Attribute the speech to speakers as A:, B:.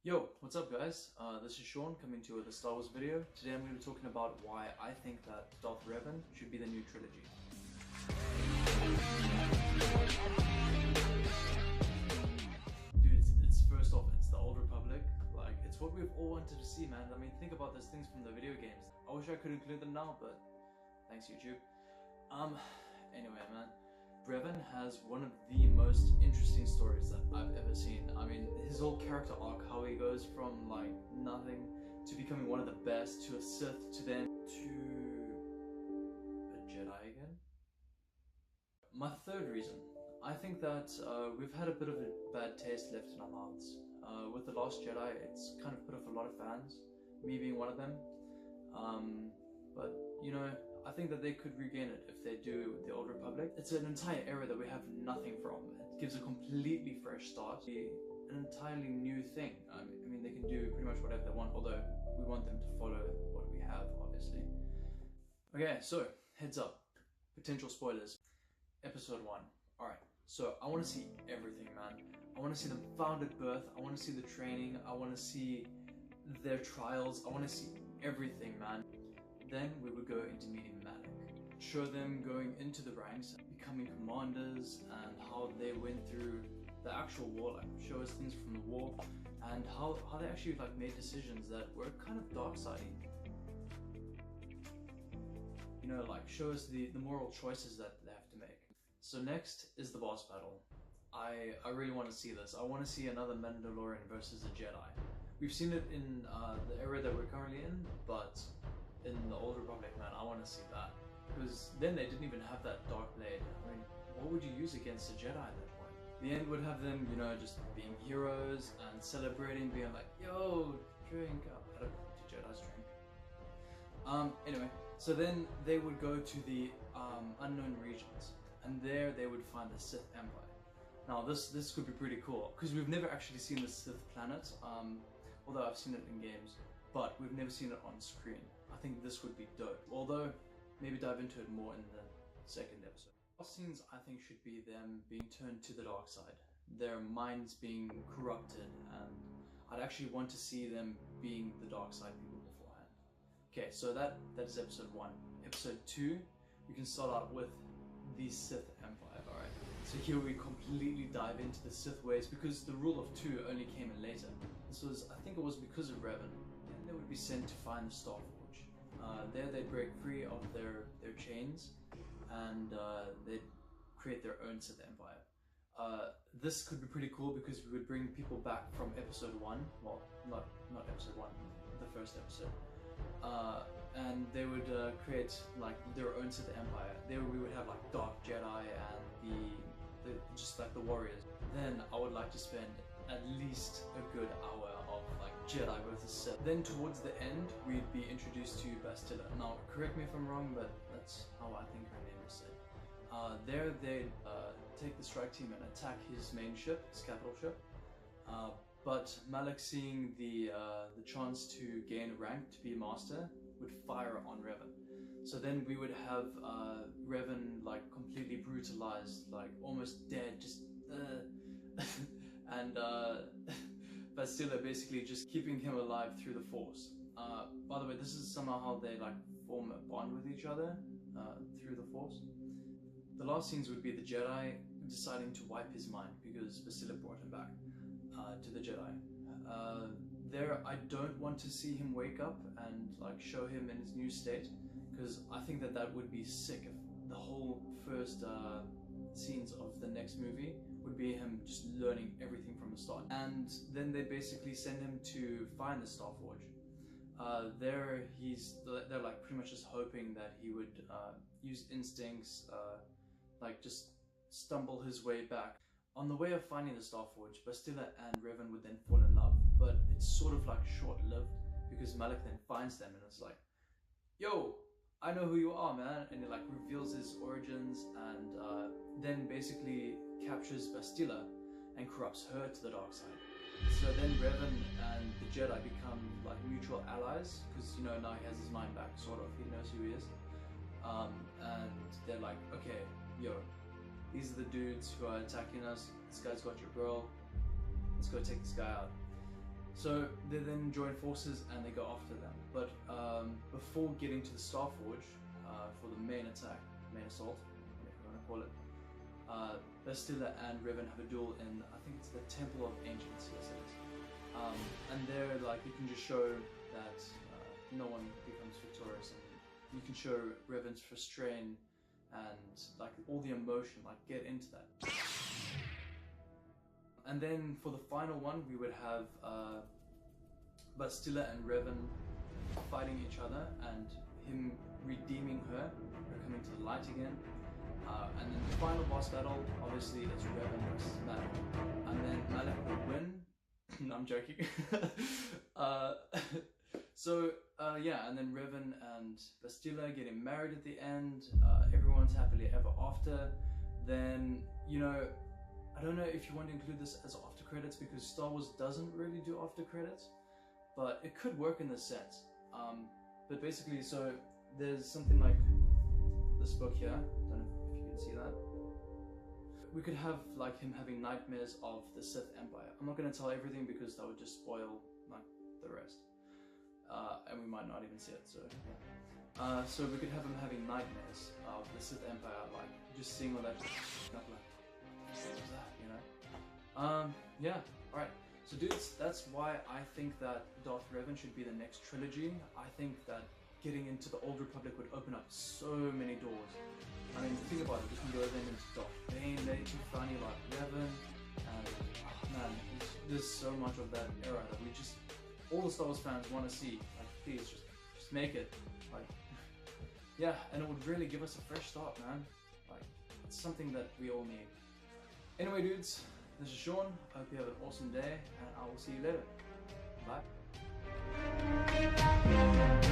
A: Yo, what's up guys? This is Sean coming to you with a Star Wars video. Today I'm going to be talking about why I think that Darth Revan should be the new trilogy. Dude, it's first off, it's the Old Republic. Like, it's what we've all wanted to see, man. I mean, think about those things from the video games. I wish I could include them now, but thanks YouTube. Anyway, man. Revan has one of the most interesting stories that I've ever seen. I mean, his whole character arc, how he goes from like nothing to becoming one of the best, to a Sith, to then to a Jedi again. My third reason, I think that we've had a bit of a bad taste left in our mouths. With The Last Jedi, it's kind of put off a lot of fans, me being one of them. But you know, I think that they could regain it if they do the Old Republic. It's an entire era that we have nothing from. It gives a completely fresh start, an entirely new thing. I mean, they can do pretty much whatever they want, although we want them to follow what we have, obviously. Okay, so heads up, potential spoilers. Episode 1. Alright, so I want to see everything, man. I want to see them found at birth, I want to see the training, I want to see their trials, I want to see everything, man. Then we would go into meeting Malak. Show them going into the ranks, becoming commanders, and how they went through the actual war. Like, show us things from the war, and how they actually like made decisions that were kind of dark-sidey. You know, like show us the moral choices that they have to make. So next is the boss battle. I really want to see this. I want to see another Mandalorian versus a Jedi. We've seen it in the era that we're currently in, but in the Old Republic, man, I want to see that. Because then they didn't even have that dark blade. I mean, what would you use against a Jedi at that point? The end would have them, you know, just being heroes and celebrating, being like, yo, drink up. I don't know, do Jedis drink? Anyway, so then they would go to the unknown regions, and there they would find the Sith Empire. Now this could be pretty cool, because we've never actually seen the Sith planet, although I've seen it in games, but we've never seen it on screen. I think this would be dope, although maybe dive into it more in the second episode. Last scenes I think should be them being turned to the dark side, their minds being corrupted, and I'd actually want to see them being the dark side people beforehand. Okay, so that is episode 1. Episode 2, we can start out with the Sith Empire, alright? So here we completely dive into the Sith ways, because the rule of 2 only came in later. This was, I think it was because of Revan. Then they would be sent to find the Star Forge. There they'd break free of their chains, and they'd create their own Sith Empire. This could be pretty cool, because we would bring people back from episode 1, well, not episode 1, the first episode. And they would create like their own Sith Empire. There we would have like Dark Jedi and the just like the warriors. Then I would like to spend at least a good hour of like Jedi versus Sith. Then towards the end, we'd be introduced to Bastila. Now, correct me if I'm wrong, but that's how I think her name is said. There they'd take the strike team and attack his main ship, his capital ship. But Malak, seeing the chance to gain rank to be a master, would fire on Revan. So then we would have Revan like completely brutalized, like almost dead, just and Bastila basically just keeping him alive through the Force. By the way, this is somehow how they like form a bond with each other through the Force. The last scenes would be the Jedi deciding to wipe his mind because Bastila brought him back to the Jedi. There, I don't want to see him wake up and like show him in his new state, because I think that would be sick if the whole first scenes of the next movie would be him just learning everything from the start. And then they basically send him to find the Star Forge. They're like pretty much just hoping that he would use instincts, like just stumble his way back. On the way of finding the Star Forge, Bastila and Revan would then fall in love, but it's sort of like short-lived, because Malak then finds them and it's like, yo, I know who you are, man, and he like reveals his origins, and then basically captures Bastila and corrupts her to the dark side. So then Revan and the Jedi become like mutual allies, because you know, now he has his mind back, sort of, he knows who he is, and they're like, okay, yo, these are the dudes who are attacking us, this guy's got your girl, let's go take this guy out. So they then join forces and they go after them. But before getting to the Starforge for the main attack, main assault, whatever you want to call it, Bastila and Revan have a duel in, I think it's the Temple of Ancients, yes it is. And there, like, you can just show that no one becomes victorious, and you can show Revan's frustration and like all the emotion, like get into that. And then for the final one, we would have Bastila and Revan fighting each other, and him redeeming her coming to the light again. And then the final boss battle, obviously it's Revan versus Malak. And then Malak will win. No, I'm joking. Yeah, and then Revan and Bastila getting married at the end. Everyone's happily ever after. Then, you know, I don't know if you want to include this as after credits, because Star Wars doesn't really do after credits, but it could work in this sense. But basically, so there's something like this book here. I don't know if you can see that. We could have like him having nightmares of the Sith Empire. I'm not going to tell everything because that would just spoil like the rest, and we might not even see it. So yeah. So we could have him having nightmares of the Sith Empire, like just seeing all that, not like what was that, you know? Yeah. All right. So dudes, that's why I think that Darth Revan should be the next trilogy. I think that getting into the Old Republic would open up so many doors. I mean, think about it, we can go then into Darth Bane, Lady Funny, like Revan, and man, there's so much of that era that we just, all the Star Wars fans want to see. Like, please, just make it. Like, yeah, and it would really give us a fresh start, man. Like, it's something that we all need. Anyway, dudes, this is Sean. I hope you have an awesome day, and I will see you later. Bye.